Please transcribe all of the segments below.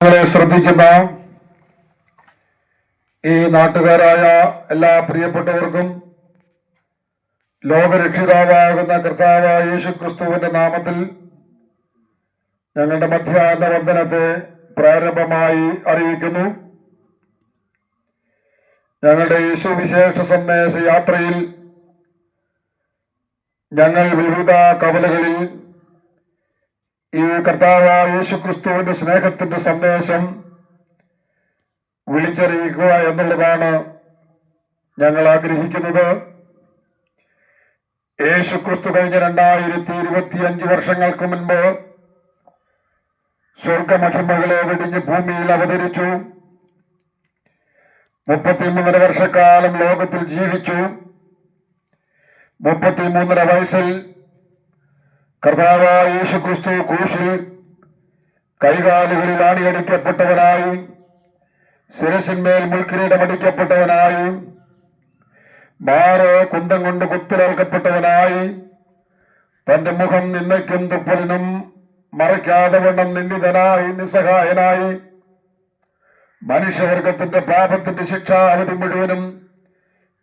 ശ്രദ്ധിക്കുന്ന ഈ നാട്ടുകാരായ എല്ലാ പ്രിയപ്പെട്ടവർക്കും ലോകരക്ഷിതാവാകുന്ന കർത്താവായ യേശുക്രിസ്തുവിന്റെ നാമത്തിൽ ഞങ്ങളുടെ മധ്യാഹ്ന വന്ദനത്തെ പ്രാരംഭമായി അറിയിക്കുന്നു. ഞങ്ങളുടെ യേശുവിശേഷ സന്ദേശ യാത്രയിൽ ഞങ്ങൾ വിവിധ കവലകളിൽ ഈ കർത്താവായ യേശുക്രിസ്തുവിന്റെ സ്നേഹത്തിന്റെ സന്ദേശം വിളിച്ചറിയിക്കുക എന്നുള്ളതാണ് ഞങ്ങൾ ആഗ്രഹിക്കുന്നത്. യേശുക്രിസ്തു കഴിഞ്ഞ 2025 വർഷങ്ങൾക്ക് മുൻപ് സ്വർഗമഹിമകളെ വെടിഞ്ഞ് ഭൂമിയിൽ അവതരിച്ചു. 33 വർഷക്കാലം ലോകത്തിൽ ജീവിച്ചു. 33 വയസ്സിൽ കർത്താവായ യേശുക്രിസ്തു ക്രൂശിൽ കൈകാലുകളിൽ ആണിയടിക്കപ്പെട്ടവനായി, ശിരസിന്മേൽ മുൾക്കിരീടമടിക്കപ്പെട്ടവനായി, മാറ് കുന്തം കൊണ്ട് കുത്തിലേൽക്കപ്പെട്ടവനായി, തന്റെ മുഖം നിന്നയ്ക്കും തുപ്പലിനും മറയ്ക്കാതെ വണ്ണം നിന്ദിതനായി, നിസ്സഹായനായി, മനുഷ്യവർഗത്തിന്റെ പാപത്തിന്റെ ശിക്ഷാവധി മുഴുവനും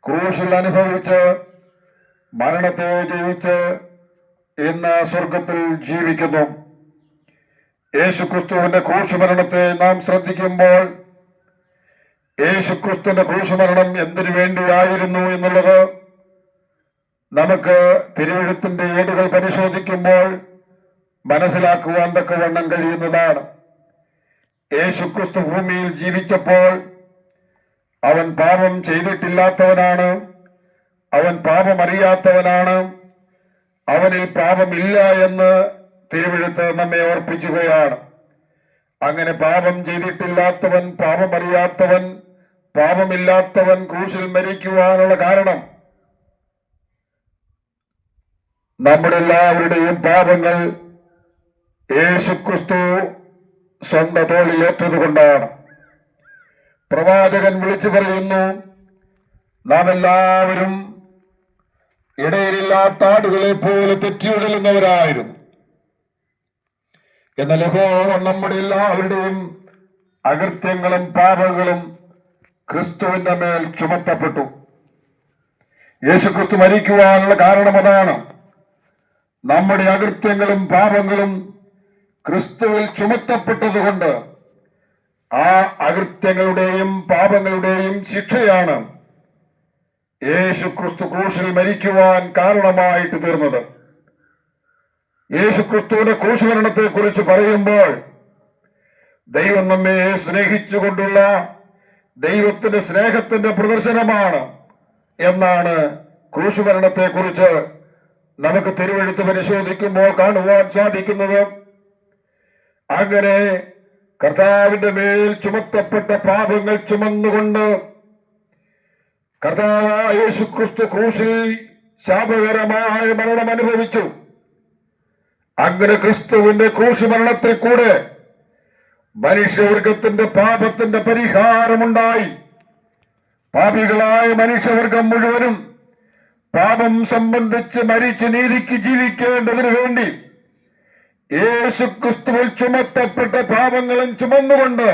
ക്രൂശിൽ അനുഭവിച്ച് മരണത്തെ ജയിച്ച് ഇന്ന് സ്വർഗത്തിൽ ജീവിക്കുന്നു. യേശുക്രിസ്തുവിന്റെ ക്രൂശുമരണത്തെ നാം ശ്രദ്ധിക്കുമ്പോൾ യേശുക്രിസ്തുവിന്റെ ക്രൂശുമരണം എന്തിനു വേണ്ടിയായിരുന്നു എന്നുള്ളത് നമുക്ക് തിരുവെഴുത്തിന്റെ ഏടുകൾ പരിശോധിക്കുമ്പോൾ മനസ്സിലാക്കുവാൻ തക്കവണ്ണം കഴിയുന്നതാണ്. യേശുക്രിസ്തു ഭൂമിയിൽ ജീവിച്ചപ്പോൾ അവൻ പാപം ചെയ്തിട്ടില്ലാത്തവനാണ്, അവൻ പാപമറിയാത്തവനാണ്, അവനിൽ പാപമില്ല എന്ന് തിരുവെഴുത്ത് നമ്മെ ഓർപ്പിക്കുകയാണ്. അങ്ങനെ പാപം ചെയ്തിട്ടില്ലാത്തവൻ, പാപമറിയാത്തവൻ, പാപമില്ലാത്തവൻ ക്രൂശിൽ മരിക്കുവാനുള്ള കാരണം നമ്മുടെ എല്ലാവരുടെയും പാപങ്ങൾ യേശുക്രിസ്തു സ്വന്തം തോളിലേറ്റതുകൊണ്ടാണ്. പ്രവാചകൻ വിളിച്ചു പറയുന്നു, നാം എല്ലാവരും ഇടയിലില്ലാത്ത ആടുകളെ പോലെ തെറ്റിയൊഴുകുന്നവരായിരുന്നു. എന്നാൽ യഹോവ നമ്മുടെ എല്ലാവരുടെയും അകൃത്യങ്ങളും പാപങ്ങളും ക്രിസ്തുവിന്റെ മേൽ ചുമത്തപ്പെട്ടു. യേശുക്രിസ്തു മരിക്കുവാനുള്ള കാരണം അതാണ്. നമ്മുടെ അകൃത്യങ്ങളും പാപങ്ങളും ക്രിസ്തുവിൽ ചുമത്തപ്പെട്ടതുകൊണ്ട് ആ അകൃത്യങ്ങളുടെയും പാപങ്ങളുടെയും ശിക്ഷയാണ് യേശുക്രിസ്തു ക്രൂശിൽ മരിക്കുവാൻ കാരണമായിട്ട് തീർന്നത്. യേശുക്രിസ്തുവിന്റെ ക്രൂശുമരണത്തെ കുറിച്ച് പറയുമ്പോൾ ദൈവം നമ്മെ സ്നേഹിച്ചുകൊണ്ടുള്ള ദൈവത്തിന്റെ സ്നേഹത്തിന്റെ പ്രദർശനമാണ് എന്നാണ് ക്രൂശുമരണത്തെ കുറിച്ച് നമുക്ക് തിരുവെഴുത്ത് പരിശോധിക്കുമ്പോൾ കാണുവാൻ സാധിക്കുന്നത്. അങ്ങനെ കർത്താവിന്റെ മേൽ ചുമത്തപ്പെട്ട പാപങ്ങൾ ചുമന്നുകൊണ്ട് കർത്താവായ യേശുക്രിസ്തു ക്രൂശിൽ ശാപകരമായ മരണം അനുഭവിച്ചു. അങ്ങനെ ക്രിസ്തുവിന്റെ ക്രൂശ് മരണത്തിൽ കൂടെ മനുഷ്യവർഗത്തിന്റെ പാപത്തിന്റെ പരിഹാരമുണ്ടായി. പാപികളായ മനുഷ്യവർഗം മുഴുവനും പാപം സംബന്ധിച്ച് മരിച്ച് നീതിക്ക് ജീവിക്കേണ്ടതിനു വേണ്ടി യേശുക്രിസ്തുവിൽ ചുമത്തപ്പെട്ട പാപങ്ങളും ചുമന്നുകൊണ്ട്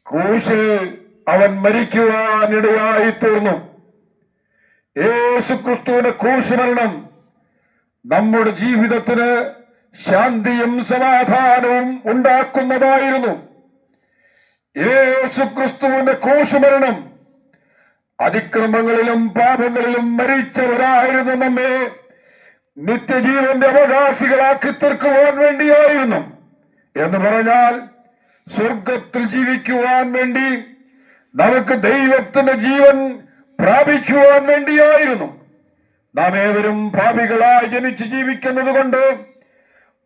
ക്രൂശിൽ അവൻ മരിക്കുവാനിടയായി തീർന്നു. യേശുക്രിസ്തുവിന്റെ ക്രൂശ് മരണം നമ്മുടെ ജീവിതത്തിന് ശാന്തിയും സമാധാനവും ഉണ്ടാക്കുന്നതായിരുന്നു. യേശുക്രിസ്തുവിന്റെ ക്രൂശ് മരണം അതിക്രമങ്ങളിലും പാപങ്ങളിലും മരിച്ചവരായിരുന്ന നമ്മെ നിത്യജീവന്റെ അവകാശികളാക്കി തീർക്കുവാൻ വേണ്ടിയായിരുന്നു. എന്ന് പറഞ്ഞാൽ സ്വർഗത്തിൽ ജീവിക്കുവാൻ വേണ്ടി, നമുക്ക് ദൈവത്തിന്റെ ജീവൻ പ്രാപിക്കുവാൻ വേണ്ടിയായിരുന്നു. നാം ഏവരും പാപികളായി ജനിച്ച് ജീവിക്കുന്നത് കൊണ്ട്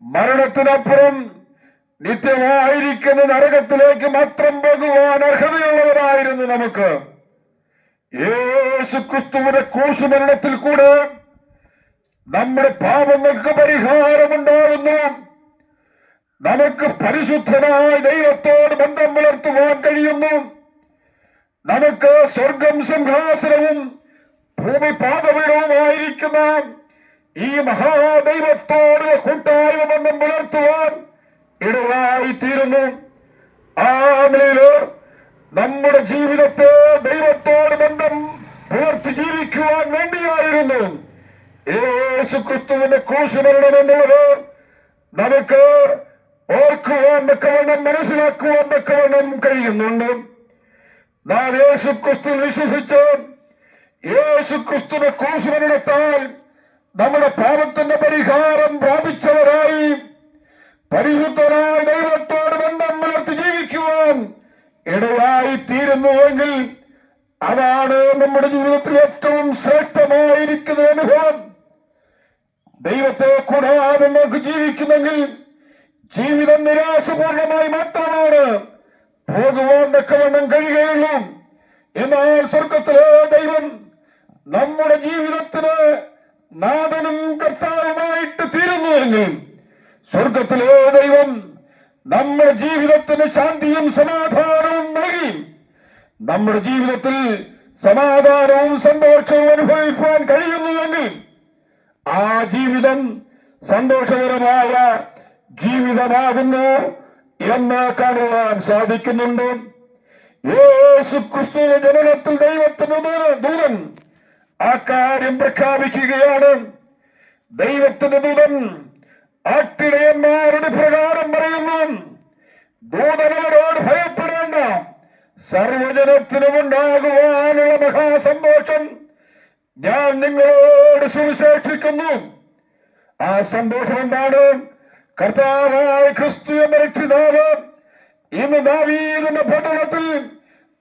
മരണത്തിനപ്പുറം നിത്യമായിരിക്കുന്ന നരകത്തിലേക്ക് മാത്രം പോകുവാൻ അർഹതയുള്ളവരായിരുന്നു നമുക്ക്. യേശുക്രിസ്തുവിന്റെ ക്രൂശുമരണത്തിൽ കൂടെ നമ്മുടെ പാപങ്ങൾക്ക് പരിഹാരമുണ്ടാകുന്നു. നമുക്ക് പരിശുദ്ധനായ ദൈവത്തോട് ബന്ധം പുലർത്തുവാൻ കഴിയുന്നു. നമുക്ക് സ്വർഗം സിംഹാസനവും ഭൂമി പാദപീഠവുമായിരിക്കുന്ന ഈ മഹാദൈവത്തോട് കൂട്ടായ്മ ബന്ധം പുലർത്തുവാൻ ഇടയായി തീരുന്നു. ആ നിലയില് നമ്മുടെ ജീവിതത്തെ ദൈവത്തോട് ബന്ധം പുലർത്തി ജീവിക്കുവാൻ വേണ്ടിയായിരുന്നു യേശു ക്രിസ്തുവിന്റെ ക്രൂശുമരണം എന്നുള്ളത് നമുക്ക് ഓർക്കുവാൻ തക്കവണ്ണം മനസ്സിലാക്കുവാൻ തക്കവണ്ണം കഴിയുന്നുണ്ട്. നാം യേശു ക്രിസ്തുവിൽ വിശ്വസിച്ച് യേശു ക്രിസ്തുവിന്റെ ക്രൂശുമരണത്താൽ നമ്മുടെ പാപത്തിന്റെ പരിഹാരം പ്രാപിച്ചവരായി പരിശുദ്ധരായ ദൈവത്തോട് ബന്ധം പുലർത്തി ജീവിക്കുവാൻ ഇടയായി തീരുന്നുവെങ്കിൽ അതാണ് നമ്മുടെ ജീവിതത്തിൽ ഏറ്റവും ശ്രേഷ്ഠമായിരിക്കുന്ന അനുഭവം. ദൈവത്തെ കൂടാതെ നമുക്ക് ജീവിക്കുന്നെങ്കിൽ ജീവിതം നിരാശപൂർണമായി മാത്രമാണ് പോകുവാൻ തക്കവണ്ണം കഴിയുകയുള്ളൂ. എന്നാൽ സ്വർഗത്തിലെ ദൈവം നമ്മുടെ ജീവിതത്തിന് നാഥനും കർത്താവുമായിട്ട് തീരുന്നുവെങ്കിൽ സ്വർഗത്തിലെ ദൈവം നമ്മുടെ ജീവിതത്തിന് ശാന്തിയും സമാധാനവും നൽകി നമ്മുടെ ജീവിതത്തിൽ സമാധാനവും സന്തോഷവും അനുഭവിക്കാൻ കഴിയുന്നുവെങ്കിൽ ആ ജീവിതം സന്തോഷകരമായ ജീവിതമാകുന്നു എന്ന് കാണുവാൻ സാധിക്കുന്നുണ്ട്. യേശു ക്രിസ്തുവിന്റെ ജനനത്തിൽ ദൈവത്തിന്റെ ദൂതൻ ആ കാര്യം പ്രഖ്യാപിക്കുകയാണ്. ദൈവത്തിന്റെ ദൂതൻ ആട്ടിടയന്മാരുടെ പ്രകാരം പറയുന്നു, ദൂതനവരോട് ഭയപ്പെടേണ്ട, സർവജനത്തിനും ഉണ്ടാകുവാനുള്ള മഹാസന്തോഷം ഞാൻ നിങ്ങളോട് സുവിശേഷിക്കുന്നു. ആ സന്തോഷം എന്താണ്? കർത്താവായ ക്രിസ്തു എന്ന രക്ഷിതാവ് ഇന്ന് ദാവീദിന്റെ പട്ടണത്തിൽ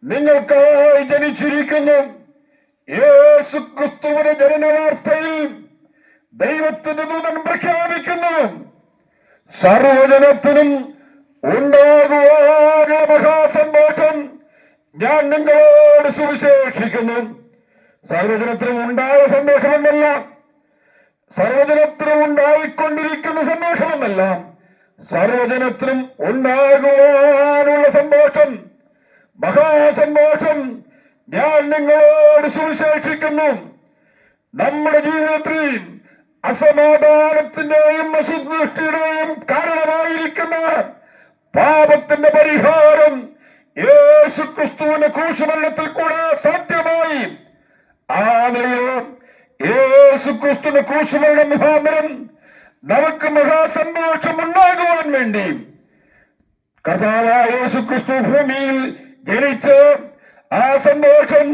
നിങ്ങൾക്കായി ജനിച്ചിരിക്കുന്നു. യേശു ക്രിസ്തുവിന്റെ ജനന വാർത്തയിൽ ദൈവത്തിന്റെ ദൂതൻ പ്രഖ്യാപിക്കുന്നു, സർവജനത്തിനും ഉണ്ടാകുവാനുള്ള മഹാസന്തോഷം ഞാൻ നിങ്ങളോട് സുവിശേഷിക്കുന്നു. സർവജനത്തിനും ഉണ്ടായ സന്തോഷമെന്നല്ല, സർവജനത്തിനും ഉണ്ടായിക്കൊണ്ടിരിക്കുന്ന സന്തോഷമെന്നല്ല, സർവജനത്തിനും ഉണ്ടാകുവാനുള്ള സന്തോഷം, മഹാസന്തോഷം ഞാൻ നിങ്ങളോട് സുവിശേഷിക്കുന്നു. നമ്മുടെ ജീവിതത്തിൽ അസമാധാനത്തിന്റെയും അശുദ്ധിയുടെയും കാരണമായിരിക്കുന്ന പാപത്തിന്റെ പരിഹാരം യേശു ക്രിസ്തുവിന്റെ ക്രൂശുമരണത്തിൽ കൂടെ സാധ്യമായി. ആ നിലയിൽ യേശു ക്രിസ്തുവിന്റെ ക്രൂശുമരണം മുഖാന്തരം നമുക്ക് മഹാസന്തോഷം ഉണ്ടാകുവാൻ വേണ്ടി കർത്താവായ യേശു ക്രിസ്തു ഭൂമിയിൽ ജനിച്ച് ആ സന്തോഷം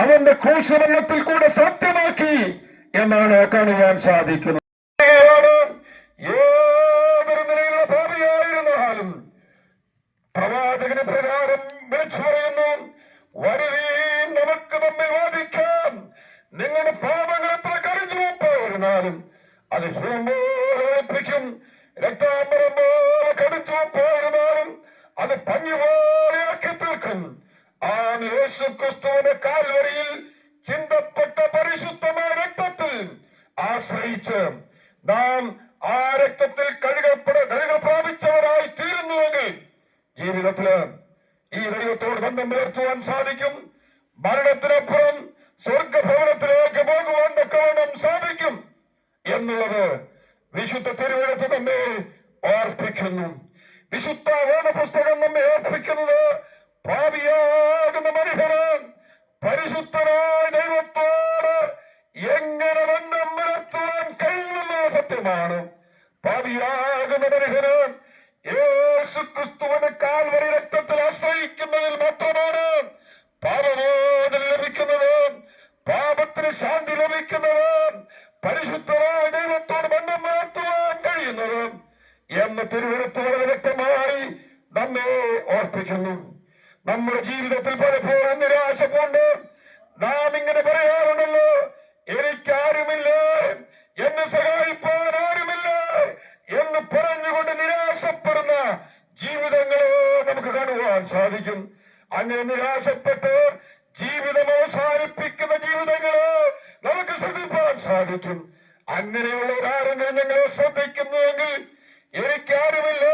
അവന്റെ ക്രൂശുമരണത്തിൽ കൂടെ സാധ്യമാക്കി എന്നാണ് കാണുവാൻ സാധിക്കുന്നത്. ഏതൊരു നിലയിലുള്ള ഭാവിയായിരുന്നാലും പ്രവാചകന് പ്രകാരം വിളിച്ചു പറയുന്നു, വരുവീൻ നമുക്ക് തമ്മിൽ വാദിക്കാം. നിങ്ങളുടെ പാപങ്ങൾ എത്ര കടിച്ചുവപ്പായിരുന്നാലും അത് ഹൃദയം രക്താംബരം പോലെ കടിച്ചുവപ്പായിരുന്നാലും അത് പഞ്ഞു പോലെയാക്കി തീർക്കും. ആ യേശു ക്രിസ്തുവിന്റെ കാൽവരിയിൽ ചിന്തപ്പെട്ട പരിശുദ്ധമായ രക്തത്തിൽ ആശ്രയിച്ച് നാം ആ രക്തത്തിൽ കഴുകൽ പ്രാപിച്ചവരായി തീരുന്നുവെങ്കിൽ ജീവിതത്തില് ഈ ദൈവത്തോട് ബന്ധം പുലർത്തുവാൻ സാധിക്കും. മരണത്തിനപ്പുറം സ്വർഗഭവനത്തിലേക്ക് പോകുവാൻ തക്കവണ്ണം സാധിക്കും എന്നുള്ളത് വിശുദ്ധ തിരുവെഴുത്ത് നമ്മെ ഓർപ്പിക്കുന്നു. വിശുദ്ധ വേദപുസ്തകം നമ്മെ ഓർപ്പിക്കുന്നത് പാപിയാകുന്ന മനുഷ്യന് പരിശുദ്ധനായ ദൈവത്തോട് എങ്ങനെ ബന്ധം പുലർത്തുവാൻ കഴിയുമെന്നുള്ള സത്യമാണ്. പാപിയാകുന്ന മനുഷ്യന് യേശു ക്രിസ്തുവിന്റെ കാൽവരി രക്തത്തിൽ ആശ്രയിക്കുന്നതിൽ മാത്രമാണ് പാപമോചനം ലഭിക്കുന്നത്, പാപത്തിന് ശാന്തി ലഭിക്കുന്നത്, പരിശുദ്ധമായ ദൈവത്തോട് ബന്ധം പുലർത്തുവാൻ കഴിയുന്നത് എന്ന് തിരുവെഴുത്ത് വളരെ വ്യക്തമായി നമ്മെ ഓർപ്പിക്കുന്നു. നമ്മുടെ ജീവിതത്തിൽ പലപ്പോഴും നിരാശ കൊണ്ട് നാം ഇങ്ങനെ പറയാറുണ്ടല്ലോ, എനിക്കാരുമില്ല, എന്നെ സഹായിപ്പാൻ ആരുമില്ല എന്ന് പറഞ്ഞുകൊണ്ട് നിരാശപ്പെടുന്ന ജീവിതങ്ങളെ നമുക്ക് കാണുവാൻ സാധിക്കും. അങ്ങനെ നിരാശപ്പെട്ട് ജീവിതം അവസാനിപ്പിക്കുന്ന ജീവിതങ്ങളെ നമുക്ക് ശ്രദ്ധിപ്പാൻ സാധിക്കും. അങ്ങനെയുള്ളവരാരെങ്കിലും ഞങ്ങളെ ശ്രദ്ധിക്കുന്നുവെങ്കിൽ എനിക്കാരുമില്ല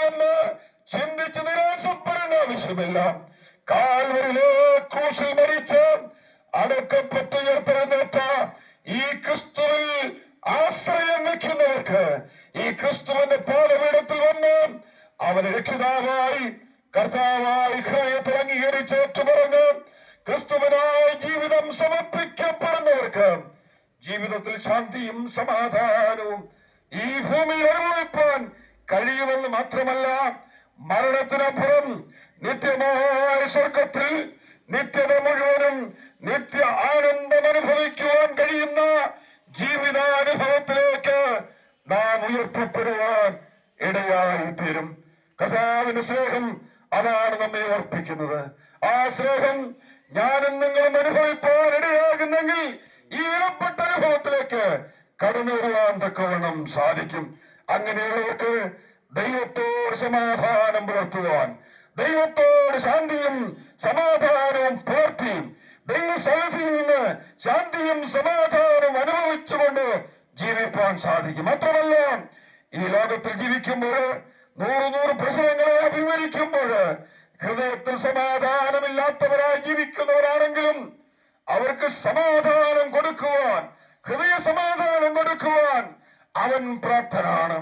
എന്ന് ചിന്തിച്ച് നിരാശപ്പെടേണ്ട ആവശ്യമില്ല. കാൽവരിയിലെ ക്രൂശിൽ മരിച്ച് അടക്കപ്പെട്ടുയർത്തെഴുന്നേറ്റ ഈ ക്രിസ്തുവിൽ ആശ്രയം വയ്ക്കുന്നവർക്ക്, ഈ ക്രിസ്തുവിന്റെ പാദപീഠത്തിൽ വന്ന് അവനെ രക്ഷിതാവായി കർത്താവായി ഹൃദയത്തിൽ അംഗീകരിച്ചേറ്റു പറഞ്ഞ് ക്രിസ്തുവിനായി ജീവിതം സമർപ്പിക്കപ്പെടുന്നവർക്ക് ജീവിതത്തിൽ ശാന്തിയും സമാധാനവും ഈ ഭൂമിയിൽ അനുഭവിപ്പാൻ കഴിയുമെന്ന് മാത്രമല്ല, മരണത്തിനപ്പുറം നിത്യമായ സ്വർഗത്തിൽ നിത്യത മുഴുവനും നിത്യ ആനന്ദം അനുഭവിക്കുവാൻ കഴിയുന്ന ജീവിതാനുഭവത്തിലേക്ക് നാം ഉയർത്തപ്പെടുവാൻ ഇടയായി തീരും. കർത്താവിന്റെ സ്നേഹം അതാണ് നമ്മെ ഓർപ്പിക്കുന്നത്. ആ സ്നേഹം ഞാനും നിങ്ങളും അനുഭവിപ്പാൻ ഇടയാകുന്നെങ്കിൽ ഈ വിലപ്പെട്ട അനുഭവത്തിലേക്ക് കടന്നു വരുവാൻ തക്കവണ്ണം സാധിക്കും. അങ്ങനെയുള്ളവർക്ക് ദൈവത്തോട് സമാധാനം പുലർത്തുവാൻ, ദൈവത്തോട് ശാന്തിയും സമാധാനവും പുലർത്തി ദൈവസന്നിധിയിൽ നിന്ന് ശാന്തിയും സമാധാനവും അനുഭവിച്ചുകൊണ്ട് ജീവിപ്പാൻ സാധിക്കും. മാത്രമല്ല, ഈ ലോകത്തിൽ ജീവിക്കുമ്പോൾ നൂറ് പ്രശ്നങ്ങളെ അഭിമുഖീകരിക്കുമ്പോൾ ഹൃദയത്തിൽ സമാധാനമില്ലാത്തവരായി ജീവിക്കുന്നവരാണെങ്കിലും അവർക്ക് സമാധാനം കൊടുക്കുവാൻ, ഹൃദയ സമാധാനം കൊടുക്കുവാൻ അവൻ പ്രാപ്തനാണ്.